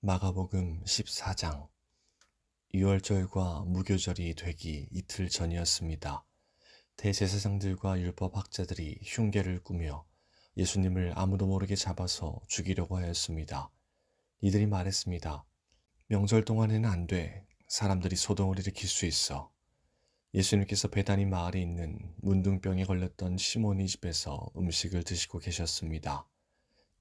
마가복음 14장. 유월절과 무교절이 되기 이틀 전이었습니다. 대제사장들과 율법학자들이 흉계를 꾸며 예수님을 아무도 모르게 잡아서 죽이려고 하였습니다. 이들이 말했습니다. 명절 동안에는 안 돼. 사람들이 소동을 일으킬 수 있어. 예수님께서 베다니 마을에 있는 문둥병에 걸렸던 시몬이 집에서 음식을 드시고 계셨습니다.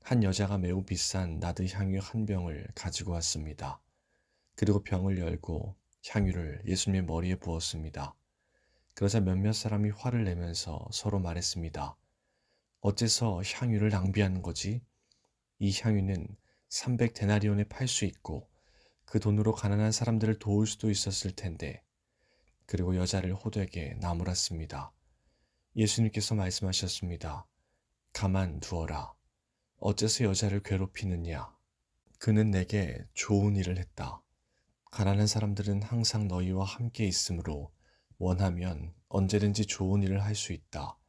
한 여자가 매우 비싼 나드 향유 한 병을 가지고 왔습니다. 그리고 병을 열고 향유를 예수님의 머리에 부었습니다. 그러자 몇몇 사람이 화를 내면서 서로 말했습니다. 어째서 향유를 낭비하는 거지? 이 향유는 300데나리온에 팔 수 있고 그 돈으로 가난한 사람들을 도울 수도 있었을 텐데. 그리고 여자를 호되게 나무랐습니다. 예수님께서 말씀하셨습니다. 가만두어라. 어째서 여자를 괴롭히느냐? 그는 내게 좋은 일을 했다. 가난한 사람들은 항상 너희와 함께 있으므로 원하면 언제든지 좋은 일을 할 수 있다.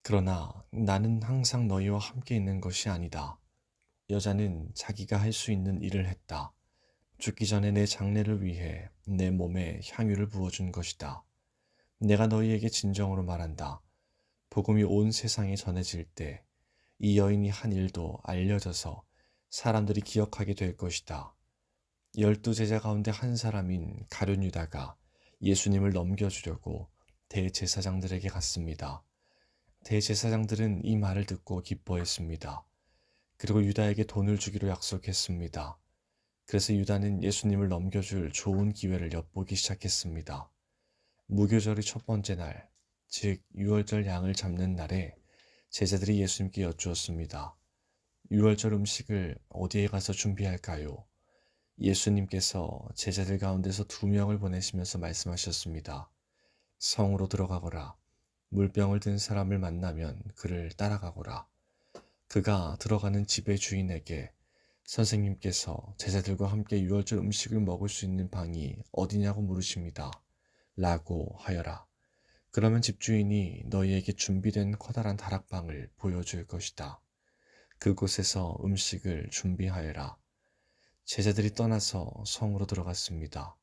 그러나 나는 항상 너희와 함께 있는 것이 아니다. 여자는 자기가 할 수 있는 일을 했다. 죽기 전에 내 장례를 위해 내 몸에 향유를 부어준 것이다. 내가 너희에게 진정으로 말한다. 복음이 온 세상에 전해질 때 이 여인이 한 일도 알려져서 사람들이 기억하게 될 것이다. 12제자 가운데 한 사람인 가룟 유다가 예수님을 넘겨주려고 대제사장들에게 갔습니다. 대제사장들은 이 말을 듣고 기뻐했습니다. 그리고 유다에게 돈을 주기로 약속했습니다. 그래서 유다는 예수님을 넘겨줄 좋은 기회를 엿보기 시작했습니다. 무교절의 첫 번째 날, 즉 유월절 양을 잡는 날에 제자들이 예수님께 여쭈었습니다. 유월절 음식을 어디에 가서 준비할까요? 예수님께서 제자들 가운데서 2명을 보내시면서 말씀하셨습니다. 성으로 들어가거라. 물병을 든 사람을 만나면 그를 따라가거라. 그가 들어가는 집의 주인에게 선생님께서 제자들과 함께 유월절 음식을 먹을 수 있는 방이 어디냐고 물으십니다. 라고 하여라. 그러면 집주인이 너희에게 준비된 커다란 다락방을 보여줄 것이다. 그곳에서 음식을 준비하여라. 제자들이 떠나서 성으로 들어갔습니다.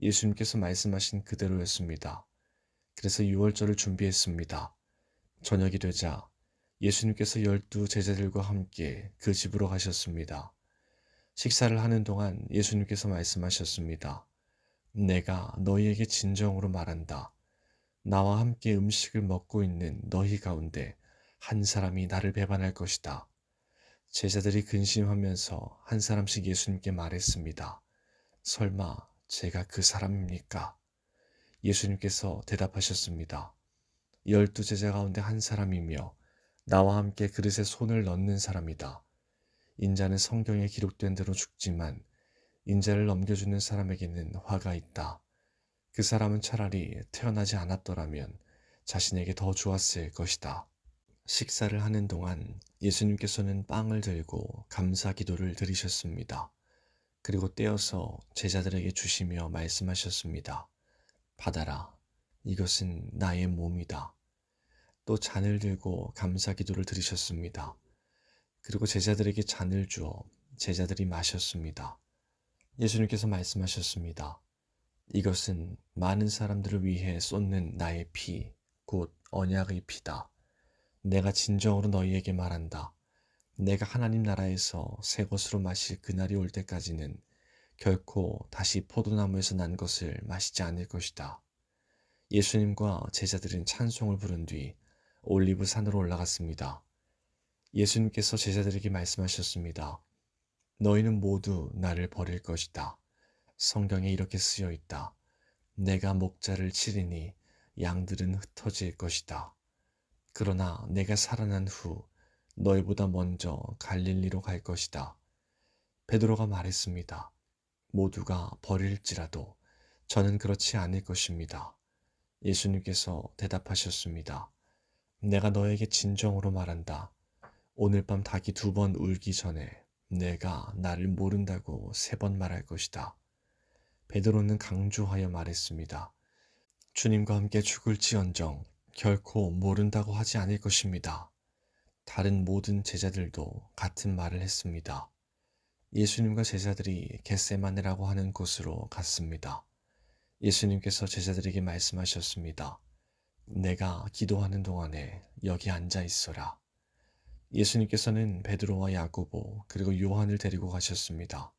예수님께서 말씀하신 그대로였습니다. 그래서 유월절을 준비했습니다. 저녁이 되자 예수님께서 12제자들과 함께 그 집으로 가셨습니다. 식사를 하는 동안 예수님께서 말씀하셨습니다. 내가 너희에게 진정으로 말한다. 나와 함께 음식을 먹고 있는 너희 가운데 한 사람이 나를 배반할 것이다. 제자들이 근심하면서 한 사람씩 예수님께 말했습니다. 설마 제가 그 사람입니까? 예수님께서 대답하셨습니다. 12제자 가운데 한 사람이며 나와 함께 그릇에 손을 넣는 사람이다. 인자는 성경에 기록된 대로 죽지만 인자를 넘겨주는 사람에게는 화가 있다. 그 사람은 차라리 태어나지 않았더라면 자신에게 더 좋았을 것이다. 식사를 하는 동안 예수님께서는 빵을 들고 감사 기도를 드리셨습니다. 그리고 떼어서 제자들에게 주시며 말씀하셨습니다. 받아라. 이것은 나의 몸이다. 또 잔을 들고 감사 기도를 드리셨습니다. 그리고 제자들에게 잔을 주어 제자들이 마셨습니다. 예수님께서 말씀하셨습니다. 이것은 많은 사람들을 위해 쏟는 나의 피, 곧 언약의 피다. 내가 진정으로 너희에게 말한다. 내가 하나님 나라에서 새 것으로 마실 그날이 올 때까지는 결코 다시 포도나무에서 난 것을 마시지 않을 것이다. 예수님과 제자들은 찬송을 부른 뒤 올리브 산으로 올라갔습니다. 예수님께서 제자들에게 말씀하셨습니다. 너희는 모두 나를 버릴 것이다. 성경에 이렇게 쓰여 있다. 내가 목자를 치리니 양들은 흩어질 것이다. 그러나 내가 살아난 후 너희보다 먼저 갈릴리로 갈 것이다. 베드로가 말했습니다. 모두가 버릴지라도 저는 그렇지 않을 것입니다. 예수님께서 대답하셨습니다. 내가 너에게 진정으로 말한다. 오늘 밤 닭이 2번 울기 전에 내가 나를 모른다고 3번 말할 것이다. 베드로는 강조하여 말했습니다. 주님과 함께 죽을지언정 결코 모른다고 하지 않을 것입니다. 다른 모든 제자들도 같은 말을 했습니다. 예수님과 제자들이 겟세마네라고 하는 곳으로 갔습니다. 예수님께서 제자들에게 말씀하셨습니다. 내가 기도하는 동안에 여기 앉아 있어라. 예수님께서는 베드로와 야고보 그리고 요한을 데리고 가셨습니다.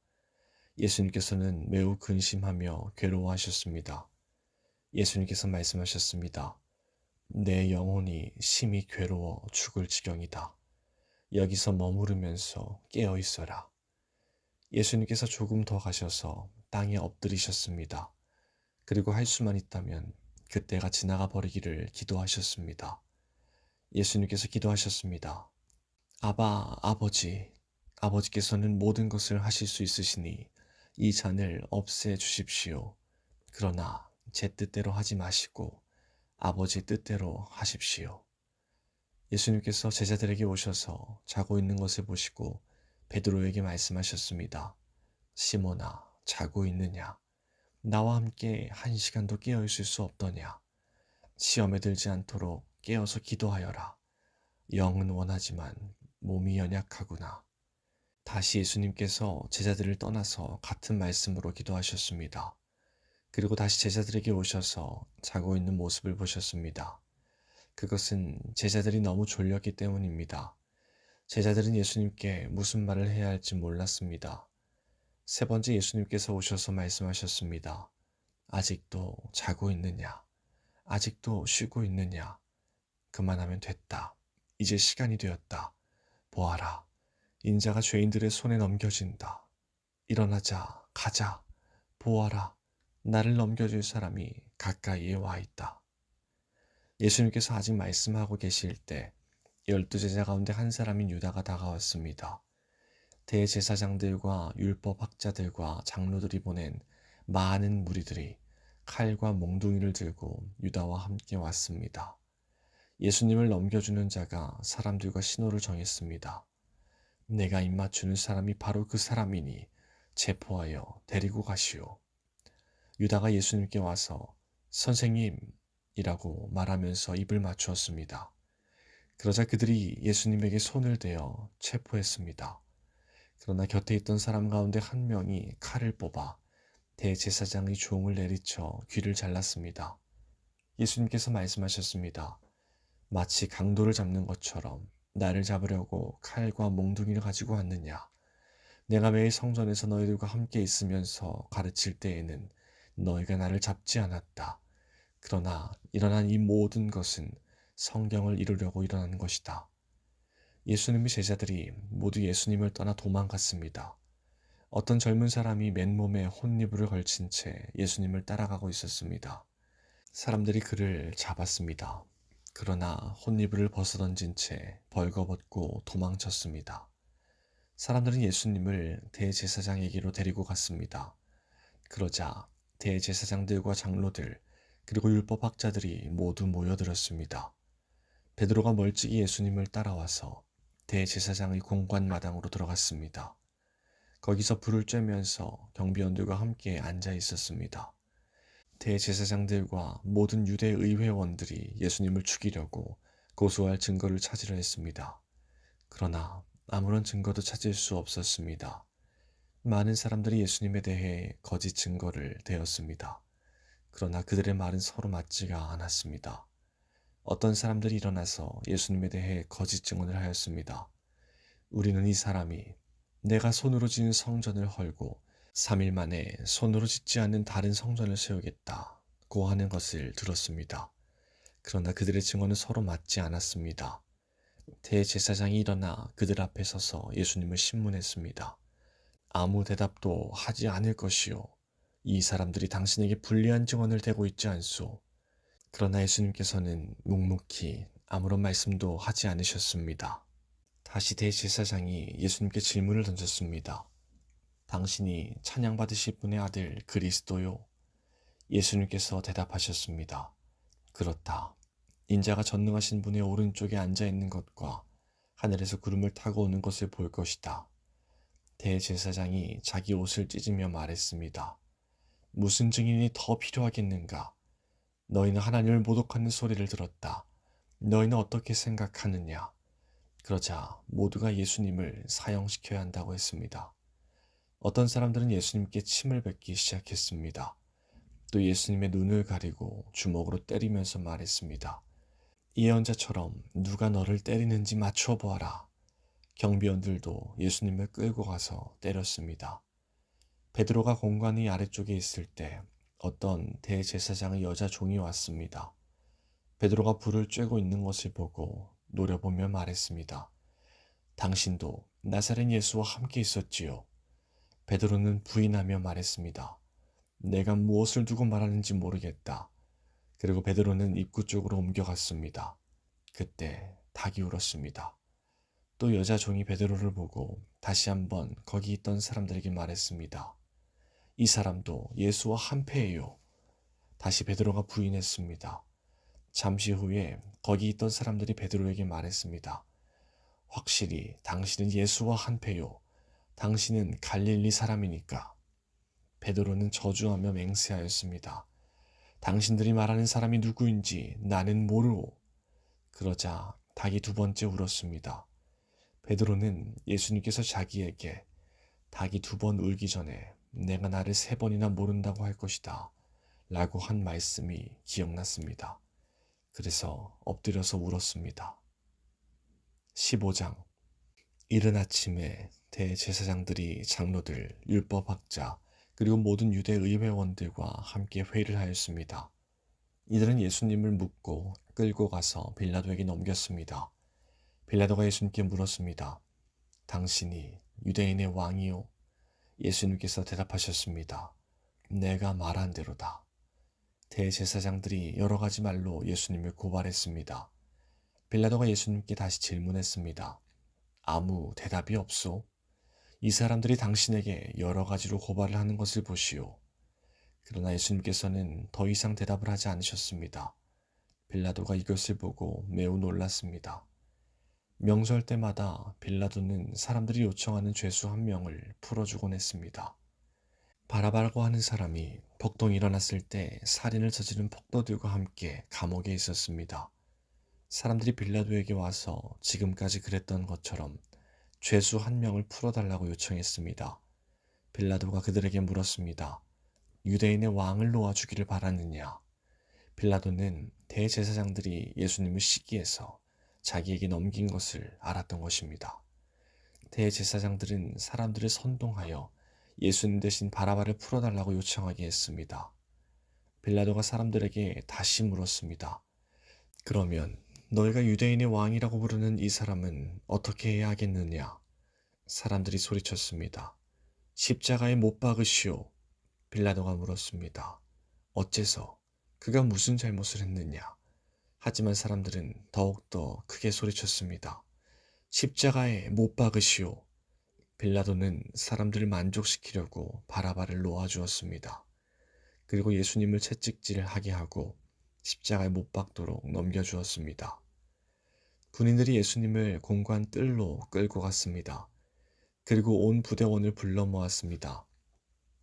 예수님께서는 매우 근심하며 괴로워하셨습니다. 예수님께서 말씀하셨습니다. 내 영혼이 심히 괴로워 죽을 지경이다. 여기서 머무르면서 깨어 있어라. 예수님께서 조금 더 가셔서 땅에 엎드리셨습니다. 그리고 할 수만 있다면 그때가 지나가 버리기를 기도하셨습니다. 예수님께서 기도하셨습니다. 아바, 아버지, 아버지께서는 모든 것을 하실 수 있으시니 이 잔을 없애 주십시오. 그러나 제 뜻대로 하지 마시고 아버지 뜻대로 하십시오. 예수님께서 제자들에게 오셔서 자고 있는 것을 보시고 베드로에게 말씀하셨습니다. 시몬아, 자고 있느냐? 나와 함께 1시간도 깨어 있을 수 없더냐? 시험에 들지 않도록 깨어서 기도하여라. 영은 원하지만 몸이 연약하구나. 다시 예수님께서 제자들을 떠나서 같은 말씀으로 기도하셨습니다. 그리고 다시 제자들에게 오셔서 자고 있는 모습을 보셨습니다. 그것은 제자들이 너무 졸렸기 때문입니다. 제자들은 예수님께 무슨 말을 해야 할지 몰랐습니다. 세 번째 예수님께서 오셔서 말씀하셨습니다. 아직도 자고 있느냐? 아직도 쉬고 있느냐? 그만하면 됐다. 이제 시간이 되었다. 보아라. 인자가 죄인들의 손에 넘겨진다. 일어나자, 가자. 보아라. 나를 넘겨줄 사람이 가까이에 와 있다. 예수님께서 아직 말씀하고 계실 때 12제자 가운데 한 사람인 유다가 다가왔습니다. 대제사장들과 율법학자들과 장로들이 보낸 많은 무리들이 칼과 몽둥이를 들고 유다와 함께 왔습니다. 예수님을 넘겨주는 자가 사람들과 신호를 정했습니다. 내가 입맞추는 사람이 바로 그 사람이니 체포하여 데리고 가시오. 유다가 예수님께 와서 선생님이라고 말하면서 입을 맞추었습니다. 그러자 그들이 예수님에게 손을 대어 체포했습니다. 그러나 곁에 있던 사람 가운데 한 명이 칼을 뽑아 대제사장의 종을 내리쳐 귀를 잘랐습니다. 예수님께서 말씀하셨습니다. 마치 강도를 잡는 것처럼 나를 잡으려고 칼과 몽둥이를 가지고 왔느냐. 내가 매일 성전에서 너희들과 함께 있으면서 가르칠 때에는 너희가 나를 잡지 않았다. 그러나 일어난 이 모든 것은 성경을 이루려고 일어난 것이다. 예수님의 제자들이 모두 예수님을 떠나 도망갔습니다. 어떤 젊은 사람이 맨몸에 혼니부를 걸친 채 예수님을 따라가고 있었습니다. 사람들이 그를 잡았습니다. 그러나 혼니부를 벗어던진 채 벌거벗고 도망쳤습니다. 사람들은 예수님을 대제사장에게로 데리고 갔습니다. 그러자 대제사장들과 장로들 그리고 율법학자들이 모두 모여들었습니다. 베드로가 멀찍이 예수님을 따라와서 대제사장의 공관마당으로 들어갔습니다. 거기서 불을 쬐면서 경비원들과 함께 앉아 있었습니다. 대제사장들과 모든 유대 의회원들이 예수님을 죽이려고 고소할 증거를 찾으려 했습니다. 그러나 아무런 증거도 찾을 수 없었습니다. 많은 사람들이 예수님에 대해 거짓 증거를 대었습니다. 그러나 그들의 말은 서로 맞지가 않았습니다. 어떤 사람들이 일어나서 예수님에 대해 거짓 증언을 하였습니다. 우리는 이 사람이 내가 손으로 지은 성전을 헐고 3일 만에 손으로 짓지 않는 다른 성전을 세우겠다고 하는 것을 들었습니다. 그러나 그들의 증언은 서로 맞지 않았습니다. 대제사장이 일어나 그들 앞에 서서 예수님을 신문했습니다. 아무 대답도 하지 않을 것이요. 이 사람들이 당신에게 불리한 증언을 대고 있지 않소. 그러나 예수님께서는 묵묵히 아무런 말씀도 하지 않으셨습니다. 다시 대제사장이 예수님께 질문을 던졌습니다. 당신이 찬양받으실 분의 아들 그리스도요? 예수님께서 대답하셨습니다. 그렇다. 인자가 전능하신 분의 오른쪽에 앉아 있는 것과 하늘에서 구름을 타고 오는 것을 볼 것이다. 대제사장이 자기 옷을 찢으며 말했습니다. 무슨 증인이 더 필요하겠는가? 너희는 하나님을 모독하는 소리를 들었다. 너희는 어떻게 생각하느냐? 그러자 모두가 예수님을 사형시켜야 한다고 했습니다. 어떤 사람들은 예수님께 침을 뱉기 시작했습니다. 또 예수님의 눈을 가리고 주먹으로 때리면서 말했습니다. 예언자처럼 누가 너를 때리는지 맞춰 보아라. 경비원들도 예수님을 끌고 가서 때렸습니다. 베드로가 공관이 아래쪽에 있을 때 어떤 대제사장의 여자 종이 왔습니다. 베드로가 불을 쬐고 있는 것을 보고 노려보며 말했습니다. 당신도 나사렛 예수와 함께 있었지요. 베드로는 부인하며 말했습니다. 내가 무엇을 두고 말하는지 모르겠다. 그리고 베드로는 입구 쪽으로 옮겨갔습니다. 그때 닭이 울었습니다. 또 여자 종이 베드로를 보고 다시 한번 거기 있던 사람들에게 말했습니다. 이 사람도 예수와 한패예요. 다시 베드로가 부인했습니다. 잠시 후에 거기 있던 사람들이 베드로에게 말했습니다. 확실히 당신은 예수와 한패요. 당신은 갈릴리 사람이니까. 베드로는 저주하며 맹세하였습니다. 당신들이 말하는 사람이 누구인지 나는 모르오. 그러자 닭이 두 번째 울었습니다. 베드로는 예수님께서 자기에게 닭이 두 번 울기 전에 내가 나를 세 번이나 모른다고 할 것이다 라고 한 말씀이 기억났습니다. 그래서 엎드려서 울었습니다. 15장. 이른 아침에 대제사장들이 장로들, 율법학자, 그리고 모든 유대 의회원들과 함께 회의를 하였습니다. 이들은 예수님을 묻고 끌고 가서 빌라도에게 넘겼습니다. 빌라도가 예수님께 물었습니다. 당신이 유대인의 왕이요? 예수님께서 대답하셨습니다. 내가 말한 대로다. 대제사장들이 여러 가지 말로 예수님을 고발했습니다. 빌라도가 예수님께 다시 질문했습니다. 아무 대답이 없소? 이 사람들이 당신에게 여러 가지로 고발을 하는 것을 보시오. 그러나 예수님께서는 더 이상 대답을 하지 않으셨습니다. 빌라도가 이것을 보고 매우 놀랐습니다. 명절 때마다 빌라도는 사람들이 요청하는 죄수 한 명을 풀어주곤 했습니다. 바라바라고 하는 사람이 폭동이 일어났을 때 살인을 저지른 폭도들과 함께 감옥에 있었습니다. 사람들이 빌라도에게 와서 지금까지 그랬던 것처럼 죄수 한 명을 풀어달라고 요청했습니다. 빌라도가 그들에게 물었습니다. 유대인의 왕을 놓아주기를 바라느냐? 빌라도는 대제사장들이 예수님을 시기해서 자기에게 넘긴 것을 알았던 것입니다. 대제사장들은 사람들을 선동하여 예수님 대신 바라바를 풀어달라고 요청하게 했습니다. 빌라도가 사람들에게 다시 물었습니다. 그러면 너희가 유대인의 왕이라고 부르는 이 사람은 어떻게 해야 하겠느냐? 사람들이 소리쳤습니다. 십자가에 못 박으시오. 빌라도가 물었습니다. 어째서? 그가 무슨 잘못을 했느냐? 하지만 사람들은 더욱더 크게 소리쳤습니다. 십자가에 못 박으시오. 빌라도는 사람들을 만족시키려고 바라바를 놓아주었습니다. 그리고 예수님을 채찍질하게 하고 십자가에 못 박도록 넘겨주었습니다. 군인들이 예수님을 공관 뜰로 끌고 갔습니다. 그리고 온 부대원을 불러 모았습니다.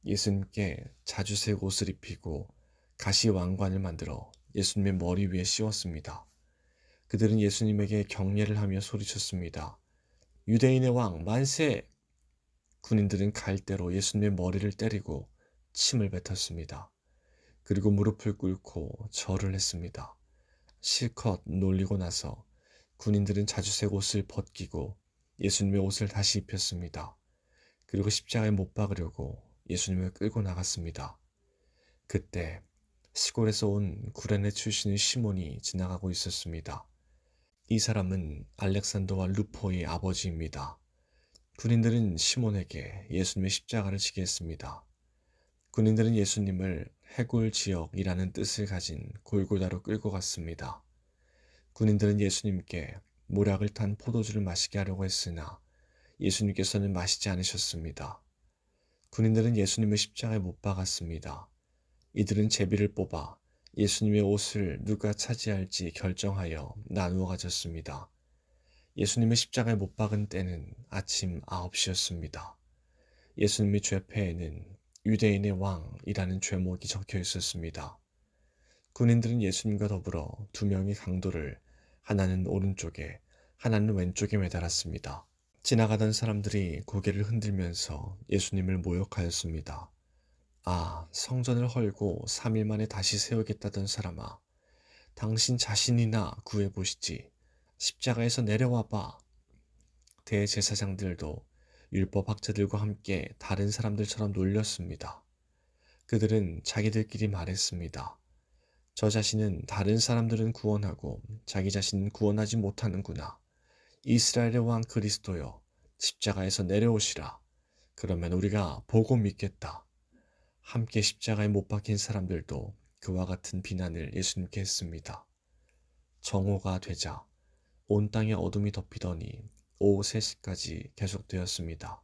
예수님께 자주색 옷을 입히고 가시 왕관을 만들어 예수님의 머리 위에 씌웠습니다. 그들은 예수님에게 경례를 하며 소리쳤습니다. 유대인의 왕 만세! 군인들은 갈대로 예수님의 머리를 때리고 침을 뱉었습니다. 그리고 무릎을 꿇고 절을 했습니다. 실컷 놀리고 나서 군인들은 자주색 옷을 벗기고 예수님의 옷을 다시 입혔습니다. 그리고 십자가에 못 박으려고 예수님을 끌고 나갔습니다. 그때 시골에서 온 구레네 출신의 시몬이 지나가고 있었습니다. 이 사람은 알렉산더와 루포의 아버지입니다. 군인들은 시몬에게 예수님의 십자가를 지게 했습니다. 군인들은 예수님을 해골 지역이라는 뜻을 가진 골고다로 끌고 갔습니다. 군인들은 예수님께 모략을 탄 포도주를 마시게 하려고 했으나 예수님께서는 마시지 않으셨습니다. 군인들은 예수님을 십자가에 못 박았습니다. 이들은 제비를 뽑아 예수님의 옷을 누가 차지할지 결정하여 나누어 가졌습니다. 예수님의 십자가에 못 박은 때는 아침 9시였습니다. 예수님의 죄패에는 유대인의 왕이라는 죄목이 적혀 있었습니다. 군인들은 예수님과 더불어 두 명의 강도를 하나는 오른쪽에 하나는 왼쪽에 매달았습니다. 지나가던 사람들이 고개를 흔들면서 예수님을 모욕하였습니다. 아, 성전을 헐고 3일 만에 다시 세우겠다던 사람아, 당신 자신이나 구해보시지. 십자가에서 내려와봐. 대제사장들도 율법학자들과 함께 다른 사람들처럼 놀렸습니다. 그들은 자기들끼리 말했습니다. 저 자신은 다른 사람들은 구원하고 자기 자신은 구원하지 못하는구나. 이스라엘의 왕 그리스도여, 십자가에서 내려오시라. 그러면 우리가 보고 믿겠다. 함께 십자가에 못 박힌 사람들도 그와 같은 비난을 예수님께 했습니다. 정오가 되자 온 땅에 어둠이 덮이더니 오후 3시까지 계속되었습니다.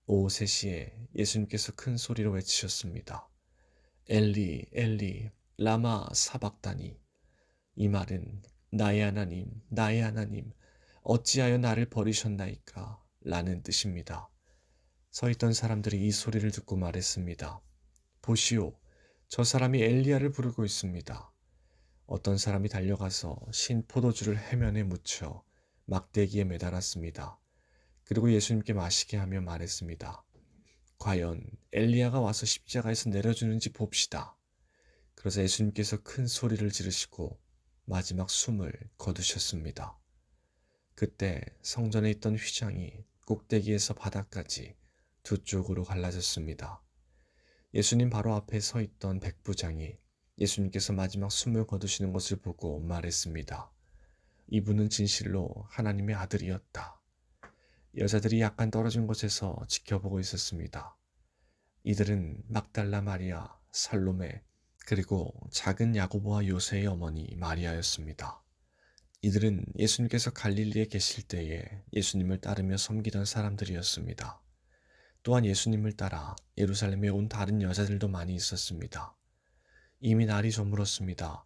오후 3시에 예수님께서 큰 소리로 외치셨습니다. 엘리, 엘리, 라마 사박다니. 이 말은 나의 하나님, 나의 하나님, 어찌하여 나를 버리셨나이까? 라는 뜻입니다. 서 있던 사람들이 이 소리를 듣고 말했습니다. 보시오, 저 사람이 엘리야를 부르고 있습니다. 어떤 사람이 달려가서 신 포도주를 해면에 묻혀 막대기에 매달았습니다. 그리고 예수님께 마시게 하며 말했습니다. 과연 엘리야가 와서 십자가에서 내려주는지 봅시다. 그래서 예수님께서 큰 소리를 지르시고 마지막 숨을 거두셨습니다. 그때 성전에 있던 휘장이 꼭대기에서 바닥까지 두 쪽으로 갈라졌습니다. 예수님 바로 앞에 서 있던 백부장이 예수님께서 마지막 숨을 거두시는 것을 보고 말했습니다. 이분은 진실로 하나님의 아들이었다. 여자들이 약간 떨어진 곳에서 지켜보고 있었습니다. 이들은 막달라 마리아, 살로메, 그리고 작은 야고보와 요새의 어머니 마리아였습니다. 이들은 예수님께서 갈릴리에 계실 때에 예수님을 따르며 섬기던 사람들이었습니다. 또한 예수님을 따라 예루살렘에 온 다른 여자들도 많이 있었습니다. 이미 날이 저물었습니다.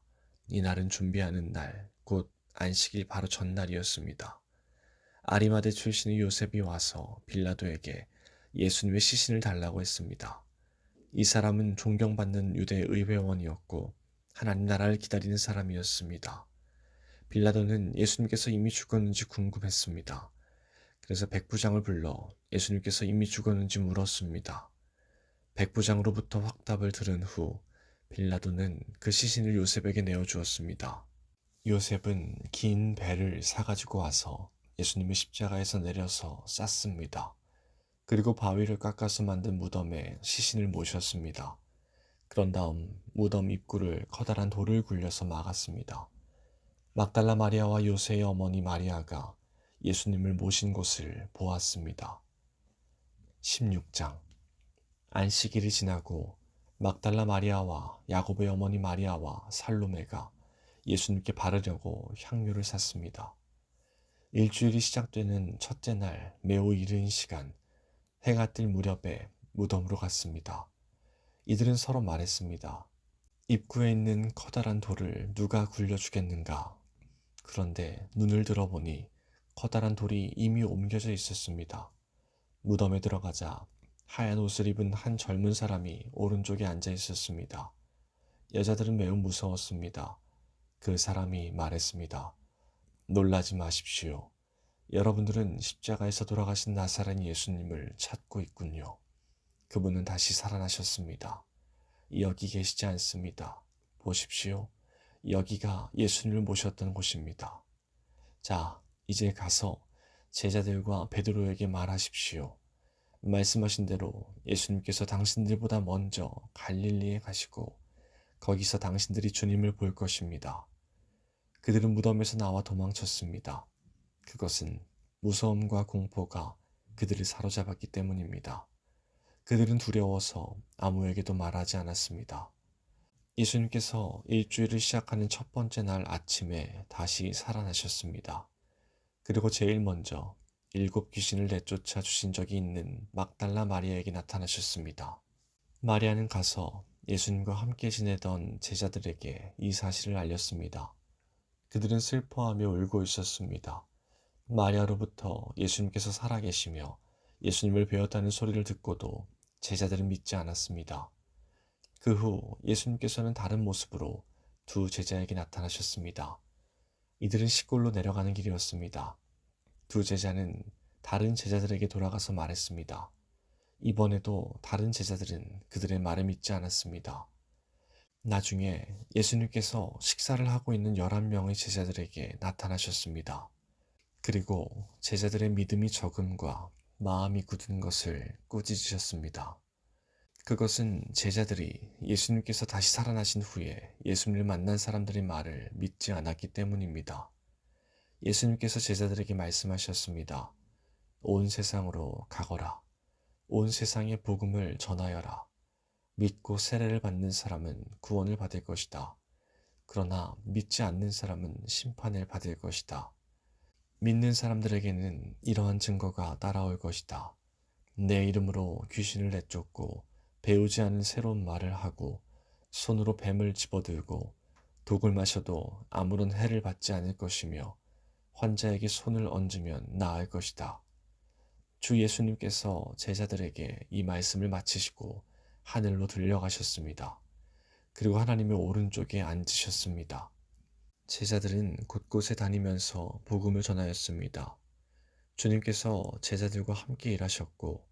이 날은 준비하는 날, 곧 안식일 바로 전날이었습니다. 아리마대 출신의 요셉이 와서 빌라도에게 예수님의 시신을 달라고 했습니다. 이 사람은 존경받는 유대 의회원이었고 하나님 나라를 기다리는 사람이었습니다. 빌라도는 예수님께서 이미 죽었는지 궁금했습니다. 그래서 백부장을 불러 예수님께서 이미 죽었는지 물었습니다. 백부장으로부터 확답을 들은 후 빌라도는 그 시신을 요셉에게 내어주었습니다. 요셉은 긴 배를 사가지고 와서 예수님을 십자가에서 내려서 쌌습니다. 그리고 바위를 깎아서 만든 무덤에 시신을 모셨습니다. 그런 다음 무덤 입구를 커다란 돌을 굴려서 막았습니다. 막달라 마리아와 요새의 어머니 마리아가 예수님을 모신 곳을 보았습니다. 16장. 안식일이 지나고 막달라 마리아와 야고보의 어머니 마리아와 살로메가 예수님께 바르려고 향료를 샀습니다. 일주일이 시작되는 첫째 날 매우 이른 시간, 해가 뜰 무렵에 무덤으로 갔습니다. 이들은 서로 말했습니다. 입구에 있는 커다란 돌을 누가 굴려주겠는가? 그런데 눈을 들어보니 커다란 돌이 이미 옮겨져 있었습니다. 무덤에 들어가자 하얀 옷을 입은 한 젊은 사람이 오른쪽에 앉아 있었습니다. 여자들은 매우 무서웠습니다. 그 사람이 말했습니다. 놀라지 마십시오. 여러분들은 십자가에서 돌아가신 나사렛 예수님을 찾고 있군요. 그분은 다시 살아나셨습니다. 여기 계시지 않습니다. 보십시오. 여기가 예수님을 모셨던 곳입니다. 자, 이제 가서 제자들과 베드로에게 말하십시오. 말씀하신 대로 예수님께서 당신들보다 먼저 갈릴리에 가시고 거기서 당신들이 주님을 볼 것입니다. 그들은 무덤에서 나와 도망쳤습니다. 그것은 무서움과 공포가 그들을 사로잡았기 때문입니다. 그들은 두려워서 아무에게도 말하지 않았습니다. 예수님께서 일주일을 시작하는 첫 번째 날 아침에 다시 살아나셨습니다. 그리고 제일 먼저 7 귀신을 내쫓아 주신 적이 있는 막달라 마리아에게 나타나셨습니다. 마리아는 가서 예수님과 함께 지내던 제자들에게 이 사실을 알렸습니다. 그들은 슬퍼하며 울고 있었습니다. 마리아로부터 예수님께서 살아계시며 예수님을 배웠다는 소리를 듣고도 제자들은 믿지 않았습니다. 그 후 예수님께서는 다른 모습으로 두 제자에게 나타나셨습니다. 이들은 시골로 내려가는 길이었습니다. 두 제자는 다른 제자들에게 돌아가서 말했습니다. 이번에도 다른 제자들은 그들의 말을 믿지 않았습니다. 나중에 예수님께서 식사를 하고 있는 11명의 제자들에게 나타나셨습니다. 그리고 제자들의 믿음이 적음과 마음이 굳은 것을 꾸짖으셨습니다. 그것은 제자들이 예수님께서 다시 살아나신 후에 예수님을 만난 사람들의 말을 믿지 않았기 때문입니다. 예수님께서 제자들에게 말씀하셨습니다. 온 세상으로 가거라. 온 세상에 복음을 전하여라. 믿고 세례를 받는 사람은 구원을 받을 것이다. 그러나 믿지 않는 사람은 심판을 받을 것이다. 믿는 사람들에게는 이러한 증거가 따라올 것이다. 내 이름으로 귀신을 내쫓고 배우지 않은 새로운 말을 하고 손으로 뱀을 집어들고 독을 마셔도 아무런 해를 받지 않을 것이며 환자에게 손을 얹으면 나을 것이다. 주 예수님께서 제자들에게 이 말씀을 마치시고 하늘로 들려가셨습니다. 그리고 하나님의 오른쪽에 앉으셨습니다. 제자들은 곳곳에 다니면서 복음을 전하였습니다. 주님께서 제자들과 함께 일하셨고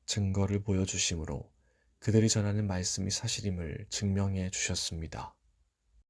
증거를 보여주심으로 그들이 전하는 말씀이 사실임을 증명해 주셨습니다.